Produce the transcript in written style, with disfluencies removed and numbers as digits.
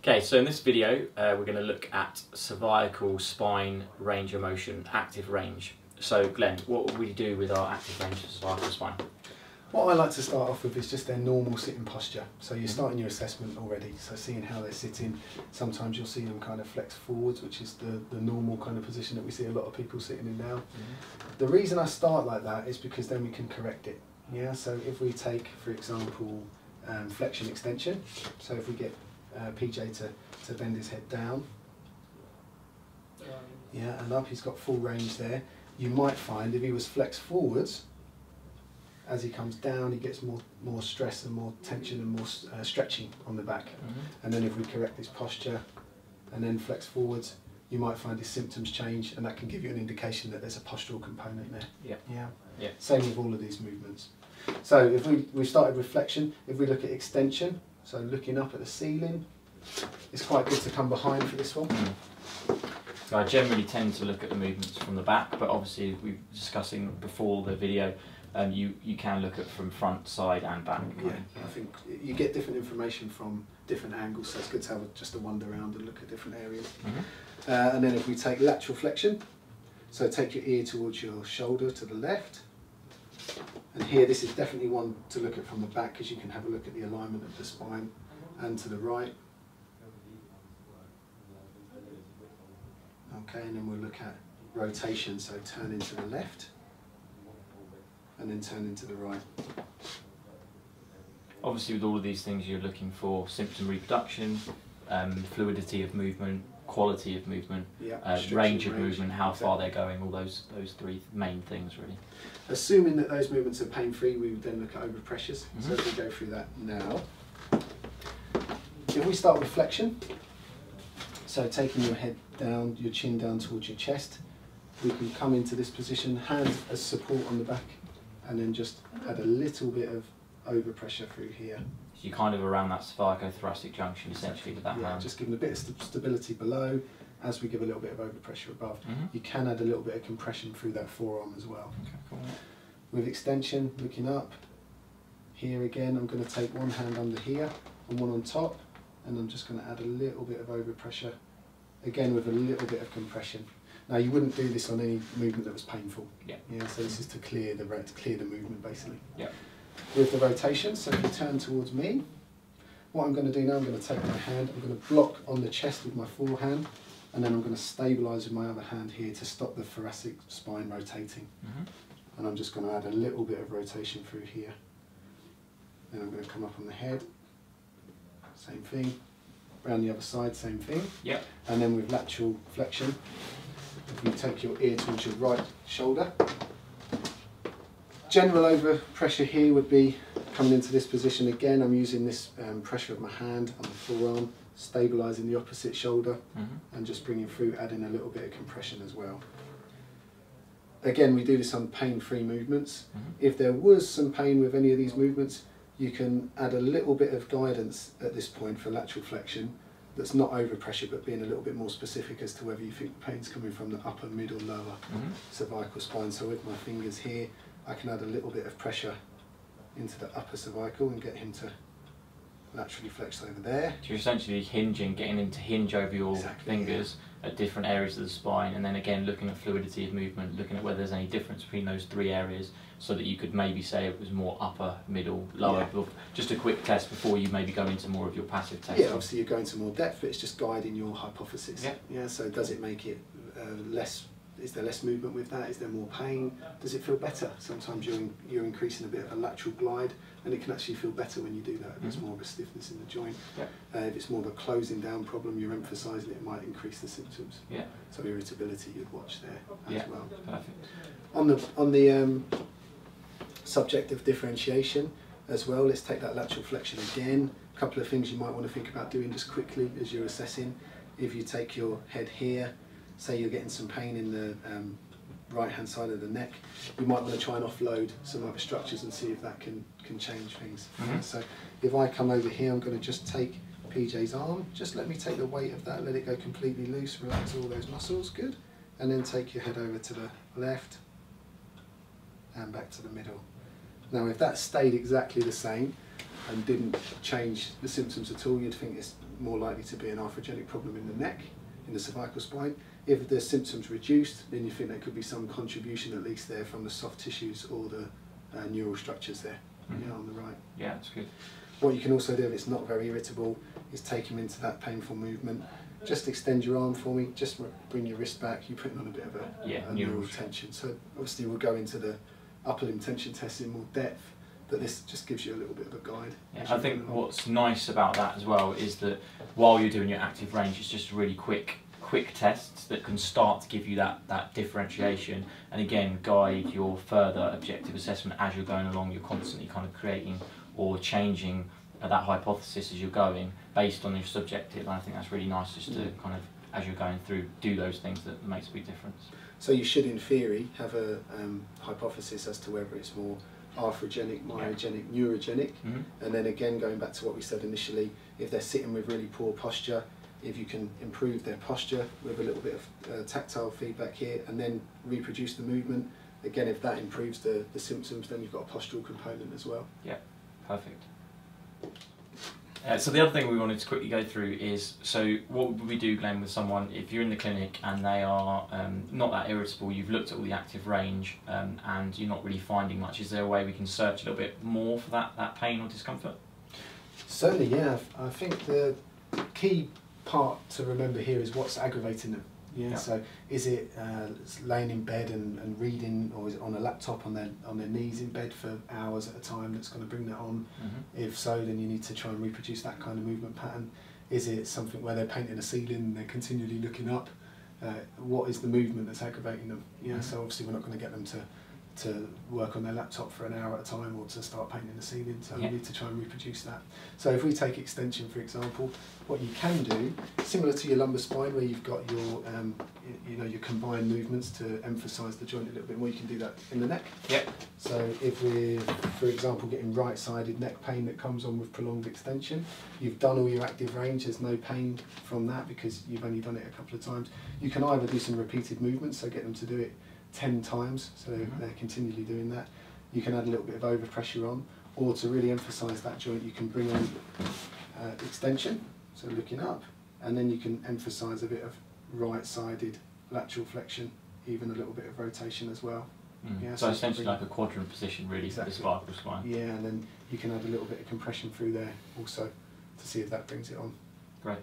Okay, so in this video we're going to look at cervical spine range of motion, active range. So Glenn, what would we do with our active range of cervical spine? What I like to start off with is just their normal sitting posture. So you're starting your assessment already, so seeing how they're sitting. Sometimes you'll see them kind of flex forwards, which is the normal kind of position that we see a lot of people sitting in now. The reason I start like that is because then we can correct it. Yeah. So if we take, for example, flexion extension, so if we get PJ to bend his head down, yeah, and up, he's got full range there. You might find if he was flexed forwards, as he comes down, he gets more stress and more tension and more stretching on the back. And then if we correct this posture and then flex forwards, you might find his symptoms change, and that can give you an indication that there's a postural component there. Yeah. Same with all of these movements. So if we started with flexion, if we look at extension, so looking up at the ceiling, it's quite good to come behind for this one. So I generally tend to look at the movements from the back, but obviously we were discussing before the video, you can look at from front, side and back. Yeah, I think you get different information from different angles, so it's good to have just a wander around and look at different areas. And then if we take lateral flexion, so take your ear towards your shoulder to the left. And here, this is definitely one to look at from the back, because you can have a look at the alignment of the spine, and to the right. Okay, and then we'll look at rotation, so turn into the left, and then turn into the right. Obviously with all of these things you're looking for symptom reproduction, fluidity of movement, quality of movement, range of movement, how far they're going, all those three main things really. Assuming that those movements are pain-free, we would then look at overpressures. So if we go through that now. If we start with flexion, so taking your head down, your chin down towards your chest, we can come into this position, hands as support on the back, and then just add a little bit of overpressure through here. So you're kind of around that cervicothoracic junction essentially with that hand. Just giving a bit of stability below as we give a little bit of overpressure above. You can add a little bit of compression through that forearm as well. Okay, cool. With extension, looking up, here again I'm going to take one hand under here and one on top, and I'm just going to add a little bit of overpressure, again with a little bit of compression. Now you wouldn't do this on any movement that was painful. Yeah. So this is to clear the movement basically. Yeah. With the rotation, so if you turn towards me, what I'm going to do now, I'm going to take my hand, I'm going to block on the chest with my forehand, and then I'm going to stabilise with my other hand here to stop the thoracic spine rotating. And I'm just going to add a little bit of rotation through here. Then I'm going to come up on the head, same thing. Around the other side, same thing. Yep. And then with lateral flexion, if you take your ear towards your right shoulder, general overpressure here would be coming into this position again. I'm using this pressure of my hand on the forearm, stabilising the opposite shoulder, and just bringing through, adding a little bit of compression as well. Again, we do this on pain-free movements. If there was some pain with any of these movements, you can add a little bit of guidance at this point for lateral flexion that's not overpressure, but being a little bit more specific as to whether you think the pain's coming from the upper, mid or lower cervical spine. So with my fingers here, I can add a little bit of pressure into the upper cervical and get him to laterally flex over there. So you're essentially hinging, getting him to hinge over your fingers at different areas of the spine, and then again looking at fluidity of movement, looking at whether there's any difference between those three areas, so that you could maybe say it was more upper, middle, lower. Just a quick test before you maybe go into more of your passive testing. Yeah, obviously you're going to more depth, but it's just guiding your hypothesis. So does it make it less? Is there less movement with that? Is there more pain? Does it feel better? Sometimes you're increasing a bit of a lateral glide, and it can actually feel better when you do that. There's more of a stiffness in the joint. If it's more of a closing down problem, you're emphasising it might increase the symptoms. So irritability you'd watch there as well. Perfect. On the subject of differentiation as well, let's take that lateral flexion again. A couple of things you might want to think about doing just quickly as you're assessing. If you take your head here, say you're getting some pain in the right hand side of the neck, you might want to try and offload some other structures and see if that can change things. So if I come over here, I'm going to just take PJ's arm, just let me take the weight of that, let it go completely loose, relax all those muscles, good. And then take your head over to the left and back to the middle. Now if that stayed exactly the same and didn't change the symptoms at all, you'd think it's more likely to be an arthrogenic problem in the neck, in the cervical spine. If the symptoms reduced, then you think there could be some contribution at least there from the soft tissues or the neural structures there, on the right. Yeah, that's good. What you can also do if it's not very irritable is take him into that painful movement. Just extend your arm for me, just bring your wrist back, you're putting on a bit of a neural tension. So obviously we'll go into the upper limb tension test in more depth, but this just gives you a little bit of a guide. Yeah, I think what's nice about that as well is that while you're doing your active range, it's just really quick tests that can start to give you that differentiation, and again guide your further objective assessment as you're going along. You're constantly kind of creating or changing that hypothesis as you're going based on your subjective, and I think that's really nice just to kind of, as you're going through, do those things that makes a big difference. So you should in theory have a hypothesis as to whether it's more arthrogenic, myogenic, neurogenic, and then again going back to what we said initially, if they're sitting with really poor posture, if you can improve their posture with a little bit of tactile feedback here and then reproduce the movement, again if that improves the symptoms, then you've got a postural component as well. Yeah, perfect. So the other thing we wanted to quickly go through is, so what would we do, Glenn, with someone if you're in the clinic and they are not that irritable, you've looked at all the active range and you're not really finding much, is there a way we can search a little bit more for that pain or discomfort? Certainly, yeah. I think the key part to remember here is what's aggravating them. Yeah. So is it laying in bed and reading, or is it on a laptop on their knees in bed for hours at a time that's going to bring that on? If so, then you need to try and reproduce that kind of movement pattern. Is it something where they're painting a ceiling and they're continually looking up? What is the movement that's aggravating them? Yeah. So obviously we're not going to get them to work on their laptop for an hour at a time or to start painting the ceiling, so we need to try and reproduce that. So if we take extension for example, what you can do, similar to your lumbar spine where you've got your your combined movements to emphasise the joint a little bit more, you can do that in the neck. Yep. So if we're, for example, getting right-sided neck pain that comes on with prolonged extension, you've done all your active range, there's no pain from that because you've only done it a couple of times. You can either do some repeated movements, so get them to do it 10 times, so they're continually doing that. You can add a little bit of overpressure on, or to really emphasise that joint, you can bring on extension, so looking up, and then you can emphasise a bit of right-sided lateral flexion, even a little bit of rotation as well. Yeah, so essentially like a quadrant position really for the cervical spine. Yeah, and then you can add a little bit of compression through there also to see if that brings it on. Great.